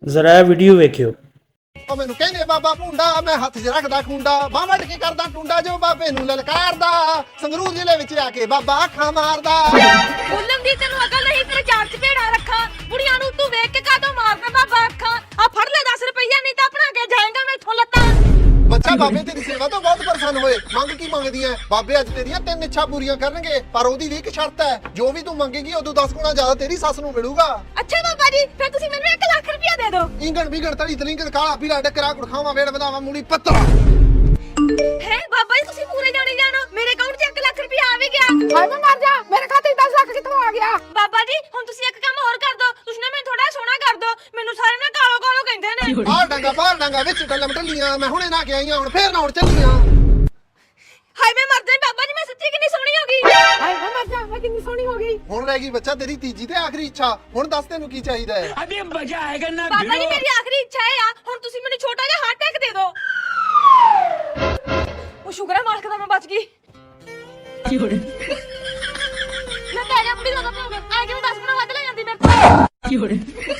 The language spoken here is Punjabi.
जरा वीडियो वेखियो। मैनू कहने बाबा भूंडा मैं हथ च रखदा खुंडा बांह वट के करदा टुंडा जो बाबे नू ललकारदा संगरूर जिले विच आके बाबा अखां मारदा ਬੋਲਣ ਦੀ ਤੈਨੂੰ ਅਕਲ ਨਹੀਂ ਤੇਰੇ ਚਾਰ ਚਪੇੜਾ ਰੱਖਾਂ ਬੁੜੀਆਂ ਨੂੰ ਤੂੰ ਵੇਖ ਕੇ ਕਾਹਤੋਂ ਮਾਰਦਾ ਬਾਬਾ ਅੱਖਾਂ ਆ ਫੜ ਲੈ 10 ਰੁਪਈਆ ਨਹੀਂ ਤਾਂ ਆਪਣਾ ਕੇ ਜਾਏਗਾ ਮੈਥੋਂ ਲੱਤਾਂ ਬੱਚਾ ਬਾਬੇ ਤੇਰੀ ਸੇਵਾ ਤੋਂ ਬਹੁਤ ਪਰੇਸ਼ਾਨ ਹੋਏ ਮੰਗ ਕੀ ਮੰਗਦੀ ਐ ਬਾਬੇ ਅੱਜ ਤੇਰੀਆਂ 3 ਇੱਛਾ ਪੂਰੀਆਂ ਕਰਨਗੇ ਪਰ ਉਹਦੀ ਵੀ ਇੱਕ ਸ਼ਰਤ ਹੈ ਜੋ ਵੀ ਤੂੰ ਮੰਗੇਗੀ ਉਦੋਂ 10 ਗੁਣਾ ਜ਼ਿਆਦਾ ਤੇਰੀ ਸੱਸ ਨੂੰ ਮਿਲੂਗਾ ਅੱਛਾ ਬਾਬਾ ਜੀ ਫਿਰ ਤੁਸੀਂ ਮੈਨੂੰ 1 ਲੱਖ ਰੁਪਈਆ ਦੇ ਦਿਓ ਇੰਗਣ ਵਿਗਣ ਤਲੀ ਤਲਿੰਗਣ ਕਾਲਾ ਪੀਲਾ ਡੱਕਰਾ ਗੁੜਖਾਵਾਂ ਵੇੜ ਵਧਾਵਾਂ ਮੂਲੀ ਪੱਤਰਾ ਹੈ ਬਾਬਾ ਜੀ ਤੁਸੀਂ ਪੂਰੇ ਜਾਣੇ ਜਾਣੋ ਮੇਰੇ ਅਕਾਊਂਟ 'ਚ 1 ਲੱਖ ਰੁਪਈਆ ਆ ਵੀ ਗਿਆ ਹਾਏ ਮੈਂ ਮਰ ਜਾ ਮੇਰੇ ਖਾਤੇ 'ਚ 10 ਲੱਖ ਕਿੱਥੋਂ ਆ ਗਿਆ ਬਾਬਾ ਜੀ ਹੁਣ ਤੁਸੀਂ ਇੱਕ ਕੰਮ ਹੋਰ ਕਰ ਦਿਓ ਤੁਸੀਂ ਨਾ ਮੈਨੂੰ ਥੋੜਾ ਸੋਹਣਾ ਕਰ ਦਿਓ ਮੈਨੂੰ ਸਾਰੇ ਨਾ ਕਾਲੋ ਕਾਲੋ ਕਹਿੰਦੇ ਨੇ ਬਾਹਰ ਡਾਂਗਾ ਵਿੱਚ ਟੱਲਮ ਟੱਲੀਆਂ ਮੈਂ ਹੁਣੇ ਨਾ ਕੇ ਆਈਆਂ ਹੁਣ ਫੇਰ ਨਾਉਣ ਚੱਲੀਆਂ ਹਾਏ ਮੈਂ ਮਰ ਜਾ ਬਾਬਾ ਜੀ ਮੈਂ ਸੱਚੀ ਕਿੰਨੀ ਸੋਹਣੀ ਹੋ ਗਈ ਹਾਏ ਮੈਂ ਮਰ ਜਾ ਮੈਂ ਕਿੰਨੀ ਸੋਹਣੀ ਹੋ ਗਈ ਹੁਣ ਰਹਿ ਗਈ ਬੱਚਾ ਤੇਰੀ ਤੀਜੀ ਤੇ ਆਖਰੀ ਇੱਛਾ ਹੁਣ ਦੱਸ ਤੈਨੂੰ ਕੀ ਚਾਹੀਦਾ ਹੈ अभी मजा आएगा ना ਬਾਬਾ ਜੀ ਮੇਰੀ ਆਖਰੀ ਇੱਛਾ ਇਹ ਆ ਹੁਣ ਤੁਸੀਂ ਮੈਨੂੰ ਛੋਟਾ ਜਿਹਾ ਹਾਰਟ ਅਟੈਕ ਦੇ ਦਿਓ ਉਹ ਸ਼ੁਕਰ ਹੈ ਮਾਲਕ ਦਾ ਮੈਂ ਬਚ ਗਈ ਮੈਂ ਕਹਿ ਜਾ ਬੁੜੀ ਦਾ ਤਾਂ ਆ ਕੇ 10 ਗੁਣਾ ਵੱਧ ਲੈ ਜਾਂਦੀ ਮੇਰੇ ਤੋਂ